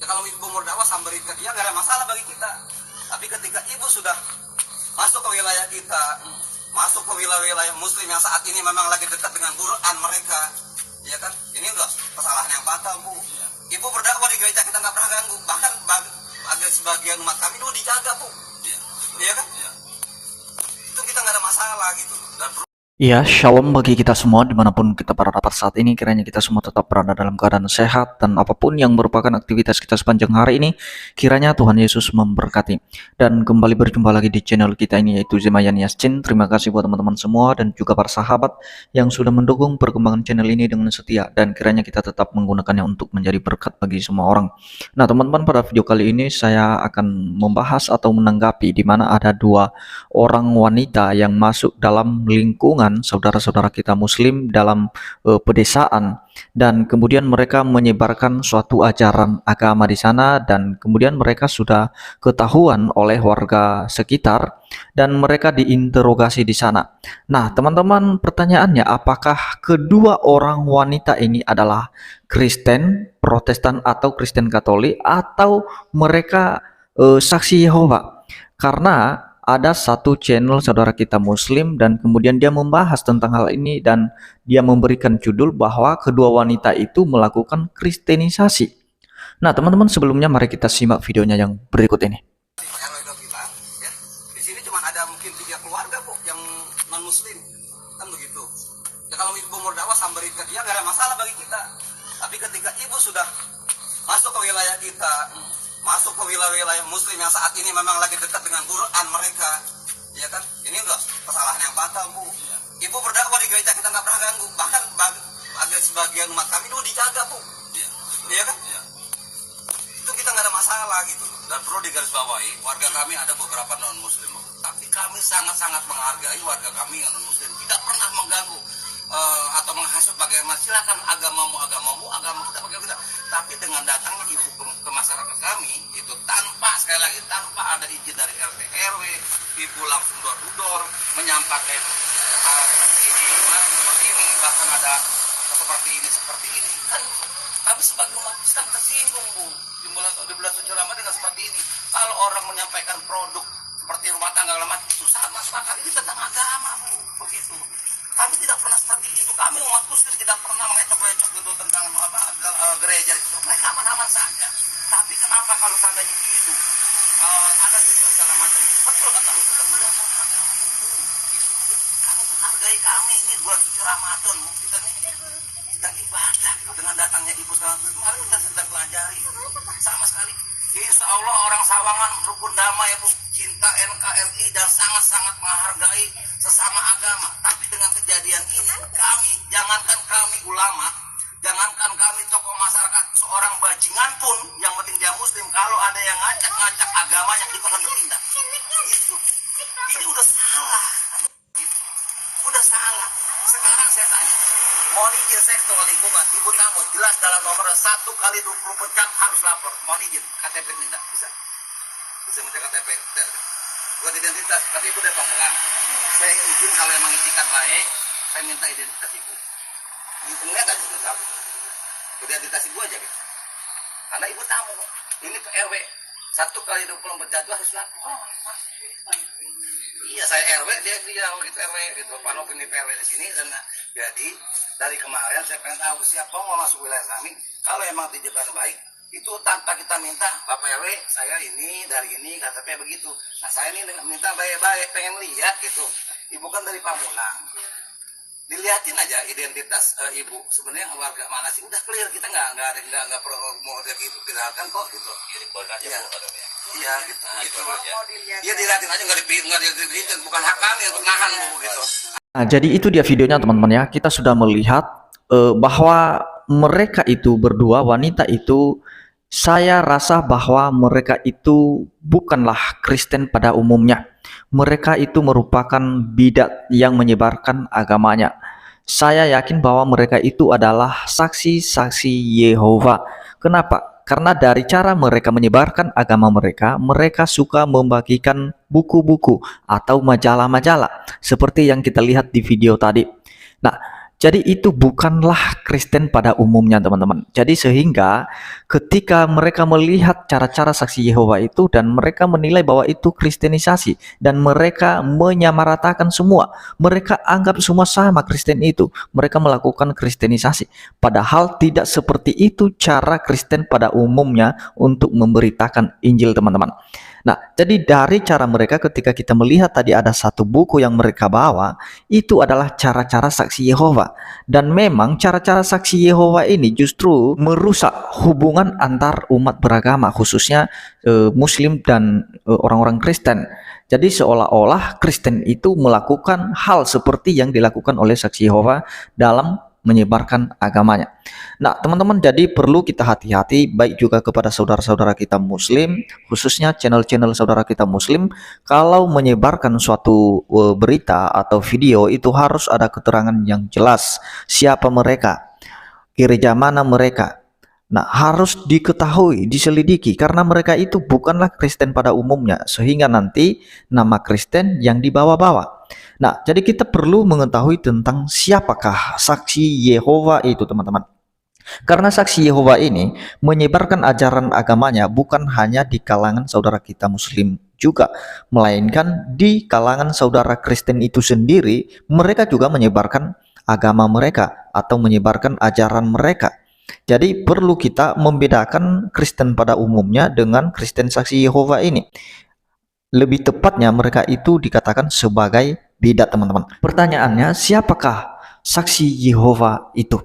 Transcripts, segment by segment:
kalau ibu berdakwah samberin ke dia nggak ada masalah bagi kita. Tapi ketika ibu sudah masuk ke wilayah kita, masuk ke wilayah muslim yang saat ini memang lagi dekat dengan Quran mereka, ya kan? Ini udah kesalahan yang fatal, Bu. Ibu berdakwah di gereja kita nggak pernah ganggu, bahkan agak sebagian umat kami dulu dijaga, Bu. Iya kan? Itu kita nggak ada masalah gitu. Dan Ya, shalom bagi kita semua dimanapun kita berada pada saat ini. Kiranya kita semua tetap berada dalam keadaan sehat dan apapun yang merupakan aktivitas kita sepanjang hari ini, kiranya Tuhan Yesus memberkati. Dan kembali berjumpa lagi di channel kita ini, yaitu Zemayan Yassin. Terima kasih buat teman-teman semua dan juga para sahabat yang sudah mendukung perkembangan channel ini dengan setia, dan kiranya kita tetap menggunakannya untuk menjadi berkat bagi semua orang. Nah teman-teman, pada video kali ini saya akan membahas atau menanggapi di mana ada dua orang wanita yang masuk dalam lingkungan saudara-saudara kita muslim dalam pedesaan, dan kemudian mereka menyebarkan suatu ajaran agama di sana, dan kemudian mereka sudah ketahuan oleh warga sekitar dan mereka diinterogasi di sana. Nah teman-teman, pertanyaannya, apakah kedua orang wanita ini adalah Kristen Protestan atau Kristen Katolik, atau mereka saksi Yehova? Karena ada satu channel saudara kita muslim dan kemudian dia membahas tentang hal ini, dan dia memberikan judul bahwa kedua wanita itu melakukan kristenisasi. Nah teman-teman, sebelumnya mari kita simak videonya yang berikut ini. bilang, ya, di sini cuma ada mungkin 3 keluarga, Bu, yang non muslim, kan begitu. Ya, kalau ibu berdakwah samberin ke dia nggak ada masalah bagi kita. Tapi ketika ibu sudah masuk ke wilayah kita, masuk ke wilayah muslim yang saat ini memang lagi dekat dengan Quran mereka, ya kan? Ini udah kesalahan yang fatal, Bu. Ibu berdakwah di gereja kita nggak pernah ganggu, bahkan agak sebagian umat kami dulu dijaga, Bu. Iya kan? Itu kita nggak ada masalah gitu. Dan perlu digarisbawahi, warga kami ada beberapa non muslim, tapi kami sangat-sangat menghargai warga kami yang non muslim, tidak pernah mengganggu atau menghasut bagaimana. Silakan agama kita pakai kita. Tapi dengan datangnya ibu ke masyarakat kami itu tanpa, sekali lagi, tanpa ada izin dari RT RW, ibu langsung door menyampaikan seperti ini, bahkan ada seperti ini kan kami sebagai umat Islam tersinggung, Bu. Di bulan suci Ramadan dengan seperti ini. Kalau orang menyampaikan produk seperti rumah tangga itu sama sekali ini tentang agama, Bu. Begitu. Kami tidak pernah seperti itu. Kami umat Muslim tidak pernah mengecok-ecok itu tentang gereja. Mereka aman-aman saja. Tapi kenapa kalau seandainya itu ada segala macam, betul kata Ustaz, udah agama itu. Kamu menghargai kami, ini bulan suci Ramadan, Bu. Kita ibadah dengan datangnya ibu sekarang. Kemarin kita sedang pelajari sama sekali. Insya Allah orang Sawangan rukun damai, Bu, cinta NKRI dan sangat-sangat menghargai sesama agama. Tapi dengan kejadian ini, kami, jangankan kami ulama, jangankan kami tokoh masyarakat, seorang bajingan pun yang penting dia muslim, kalau ada yang ngacak-ngacak agamanya, kita akan bertindak. Itu ini udah salah. Udah salah. Sekarang saya tanya, mohon izin sektor lingkungan, ibu kamu jelas dalam nomor 1x24 jam harus lapor. Mohon izin, KTP minta, bisa minta KTP buat identitas, tapi ibu dari Pamulang. Saya izin kalau emang itikat baik, saya minta identitas ibu. Ibunya gak cukup tahu, identitas ibu aja gitu. Karena ibu tamu, ini RW 1x24 jam harus lapor. Iya, saya RW, dia gitu RW gitu. Pak Nop ini RW di sini, dan jadi dari kemarin saya pengen tahu siapa mau masuk wilayah kami. Kalau emang tujuan baik, itu tanpa kita minta, Bapak RW, saya ini dari ini, KTP begitu. Nah saya ini minta baik-baik, pengen lihat gitu. Ibu kan dari Pamulang, dilihatin aja identitas ibu. Sebenarnya warga mana sih? Udah clear, kita nggak perlu mau gitu, tinggalkan kok gitu. Iya gitu. Iya dilihatin aja, nggak dilihatin, bukan hak kami untuk nahan, Bu, gitu. Nah, jadi itu dia videonya teman-teman ya. Kita sudah melihat bahwa mereka itu berdua wanita itu, saya rasa bahwa mereka itu bukanlah Kristen pada umumnya. Mereka itu merupakan bidat yang menyebarkan agamanya. Saya yakin bahwa mereka itu adalah saksi-saksi Yehova. Kenapa? Karena dari cara mereka menyebarkan agama mereka, mereka suka membagikan buku-buku atau majalah-majalah seperti yang kita lihat di video tadi. Nah, Jadi itu bukanlah Kristen pada umumnya teman-teman. Jadi sehingga ketika mereka melihat cara-cara saksi Yehova itu dan mereka menilai bahwa itu kristenisasi dan mereka menyamaratakan semua. Mereka anggap semua sama Kristen itu. Mereka melakukan kristenisasi. Padahal tidak seperti itu cara Kristen pada umumnya untuk memberitakan Injil teman-teman. Nah, jadi dari cara mereka ketika kita melihat tadi ada satu buku yang mereka bawa, itu adalah cara-cara saksi Yehova. Dan memang cara-cara saksi Yehova ini justru merusak hubungan antar umat beragama, khususnya Muslim dan orang-orang Kristen. Jadi seolah-olah Kristen itu melakukan hal seperti yang dilakukan oleh saksi Yehova dalam menyebarkan agamanya. Nah, teman-teman, jadi perlu kita hati-hati baik juga kepada saudara-saudara kita Muslim, khususnya channel-channel saudara kita Muslim, kalau menyebarkan suatu berita atau video itu harus ada keterangan yang jelas siapa mereka, gereja mana mereka. Nah, harus diketahui, diselidiki karena mereka itu bukanlah Kristen pada umumnya sehingga nanti nama Kristen yang dibawa-bawa. Nah, jadi kita perlu mengetahui tentang siapakah saksi Yehova itu, teman-teman. Karena saksi Yehova ini menyebarkan ajaran agamanya bukan hanya di kalangan saudara kita Muslim juga, melainkan di kalangan saudara Kristen itu sendiri, mereka juga menyebarkan agama mereka atau menyebarkan ajaran mereka. Jadi perlu kita membedakan Kristen pada umumnya dengan Kristen saksi Yehova ini. Lebih tepatnya mereka itu dikatakan sebagai bidat, teman-teman. Pertanyaannya, siapakah saksi Yehova itu?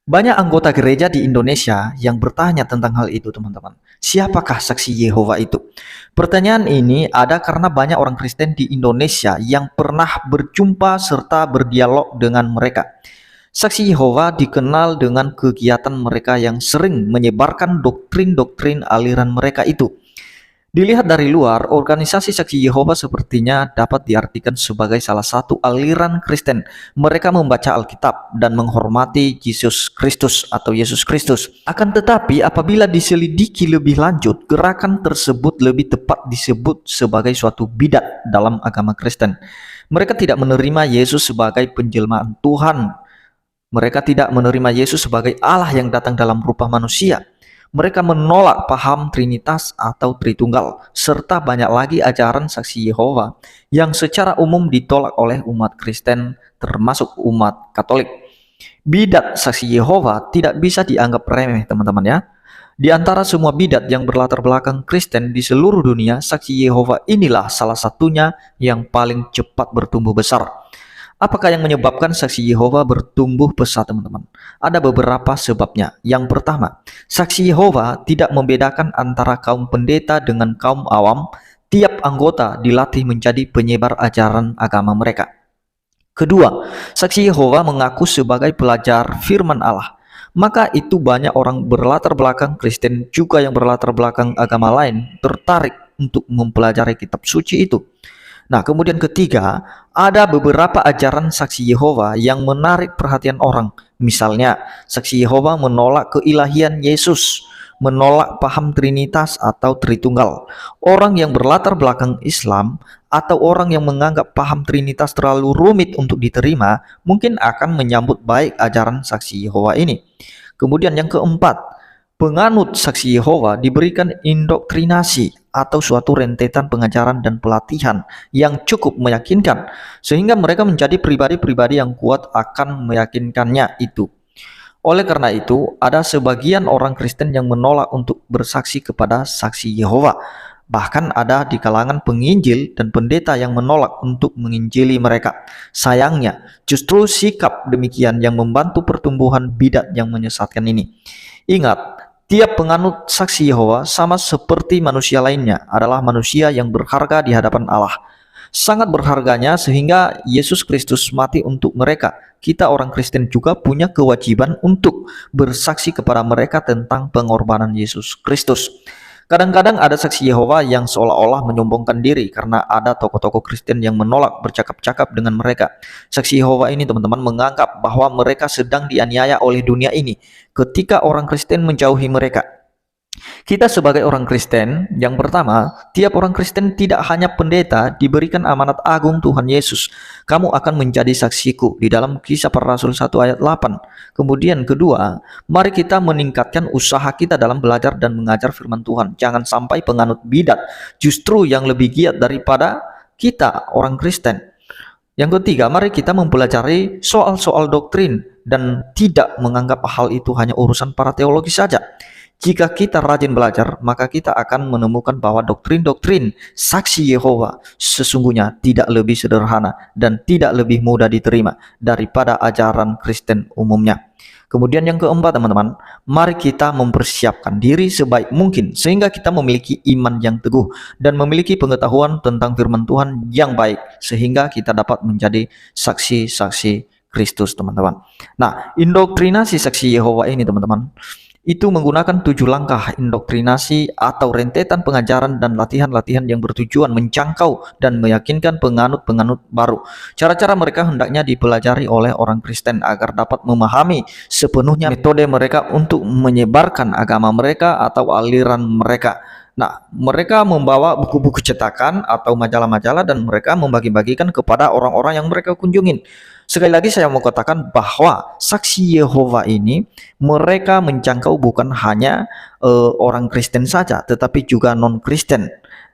Banyak anggota gereja di Indonesia yang bertanya tentang hal itu, teman-teman. Siapakah saksi Yehova itu? Pertanyaan ini ada karena banyak orang Kristen di Indonesia yang pernah berjumpa serta berdialog dengan mereka. Saksi Yehova dikenal dengan kegiatan mereka yang sering menyebarkan doktrin-doktrin aliran mereka itu. Dilihat dari luar, organisasi saksi Yehova sepertinya dapat diartikan sebagai salah satu aliran Kristen. Mereka membaca Alkitab dan menghormati Yesus Kristus atau Yesus Kristus. Akan tetapi, apabila diselidiki lebih lanjut, gerakan tersebut lebih tepat disebut sebagai suatu bidat dalam agama Kristen. Mereka tidak menerima Yesus sebagai penjelmaan Tuhan. Mereka tidak menerima Yesus sebagai Allah yang datang dalam rupa manusia. Mereka menolak paham Trinitas atau Tritunggal, serta banyak lagi ajaran saksi Yehova yang secara umum ditolak oleh umat Kristen termasuk umat Katolik. Bidat saksi Yehova tidak bisa dianggap remeh, teman-teman ya. Di antara semua bidat yang berlatar belakang Kristen di seluruh dunia, saksi Yehova inilah salah satunya yang paling cepat bertumbuh besar. Apakah yang menyebabkan saksi Yehova bertumbuh pesat, teman-teman? Ada beberapa sebabnya. Yang pertama, saksi Yehova tidak membedakan antara kaum pendeta dengan kaum awam. Tiap anggota dilatih menjadi penyebar ajaran agama mereka. Kedua, saksi Yehova mengaku sebagai pelajar firman Allah. Maka itu banyak orang berlatar belakang Kristen juga yang berlatar belakang agama lain tertarik untuk mempelajari kitab suci itu. Nah, kemudian ketiga, ada beberapa ajaran saksi Yehova yang menarik perhatian orang. Misalnya, saksi Yehova menolak keilahian Yesus, menolak paham Trinitas atau Tritunggal. Orang yang berlatar belakang Islam atau orang yang menganggap paham Trinitas terlalu rumit untuk diterima, mungkin akan menyambut baik ajaran saksi Yehova ini. Kemudian yang keempat, penganut saksi Yehova diberikan indoktrinasi atau suatu rentetan pengajaran dan pelatihan yang cukup meyakinkan sehingga mereka menjadi pribadi-pribadi yang kuat akan meyakinkannya itu. Oleh karena itu, ada sebagian orang Kristen yang menolak untuk bersaksi kepada saksi Yehova. Bahkan ada di kalangan penginjil dan pendeta yang menolak untuk menginjili mereka. Sayangnya, justru sikap demikian yang membantu pertumbuhan bidat yang menyesatkan ini. Ingat, tiap penganut saksi Yehova sama seperti manusia lainnya adalah manusia yang berharga di hadapan Allah. Sangat berharganya sehingga Yesus Kristus mati untuk mereka. Kita orang Kristen juga punya kewajiban untuk bersaksi kepada mereka tentang pengorbanan Yesus Kristus. Kadang-kadang ada saksi Yehova yang seolah-olah menyombongkan diri karena ada tokoh-tokoh Kristen yang menolak bercakap-cakap dengan mereka. Saksi Yehova ini, teman-teman, menganggap bahwa mereka sedang dianiaya oleh dunia ini ketika orang Kristen menjauhi mereka. Kita sebagai orang Kristen, yang pertama, tiap orang Kristen tidak hanya pendeta diberikan amanat agung Tuhan Yesus. Kamu akan menjadi saksiku di dalam Kisah Para Rasul 1 ayat 8. Kemudian kedua, mari kita meningkatkan usaha kita dalam belajar dan mengajar firman Tuhan. Jangan sampai penganut bidat justru yang lebih giat daripada kita orang Kristen. Yang ketiga, mari kita mempelajari soal-soal doktrin dan tidak menganggap hal itu hanya urusan para teologi saja. Jika kita rajin belajar, maka kita akan menemukan bahwa doktrin-doktrin saksi Yehova sesungguhnya tidak lebih sederhana dan tidak lebih mudah diterima daripada ajaran Kristen umumnya. Kemudian yang keempat, teman-teman, mari kita mempersiapkan diri sebaik mungkin sehingga kita memiliki iman yang teguh dan memiliki pengetahuan tentang firman Tuhan yang baik sehingga kita dapat menjadi saksi-saksi Kristus, teman-teman. Nah, indoktrinasi saksi Yehova ini, teman-teman, itu menggunakan 7 langkah indoktrinasi atau rentetan pengajaran dan latihan-latihan yang bertujuan menjangkau dan meyakinkan penganut-penganut baru. Cara-cara mereka hendaknya dipelajari oleh orang Kristen agar dapat memahami sepenuhnya metode mereka untuk menyebarkan agama mereka atau aliran mereka. Nah, mereka membawa buku-buku cetakan atau majalah-majalah dan mereka membagi-bagikan kepada orang-orang yang mereka kunjungin. Sekali lagi saya mau katakan bahwa saksi Yehova ini mereka menjangkau bukan hanya orang Kristen saja, tetapi juga non-Kristen.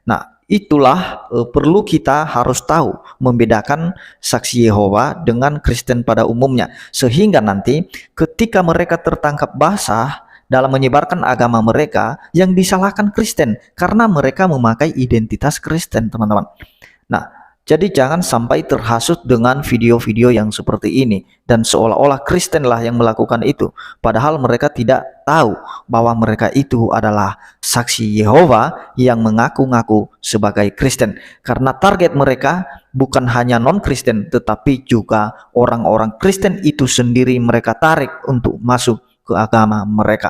Nah, itulah perlu kita harus tahu membedakan saksi Yehova dengan Kristen pada umumnya, sehingga nanti ketika mereka tertangkap basah dalam menyebarkan agama mereka, yang disalahkan Kristen karena mereka memakai identitas Kristen, teman-teman. Nah, jadi jangan sampai terhasut dengan video-video yang seperti ini dan seolah-olah Kristen lah yang melakukan itu. Padahal mereka tidak tahu bahwa mereka itu adalah saksi Yehova yang mengaku-ngaku sebagai Kristen. Karena target mereka bukan hanya non-Kristen tetapi juga orang-orang Kristen itu sendiri mereka tarik untuk masuk ke agama mereka.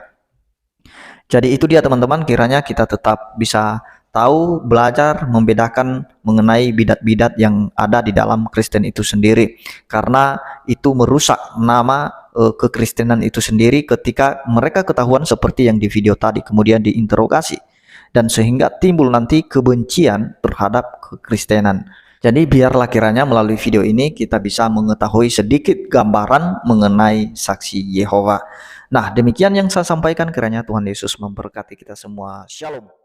Jadi itu dia, teman-teman, kiranya kita tetap bisa tahu, belajar, membedakan mengenai bidat-bidat yang ada di dalam Kristen itu sendiri. Karena itu merusak nama kekristenan itu sendiri ketika mereka ketahuan seperti yang di video tadi, kemudian diinterogasi. Dan sehingga timbul nanti kebencian terhadap kekristenan. Jadi biarlah kiranya melalui video ini kita bisa mengetahui sedikit gambaran mengenai saksi Yehova. Nah, demikian yang saya sampaikan, kiranya Tuhan Yesus memberkati kita semua. Shalom.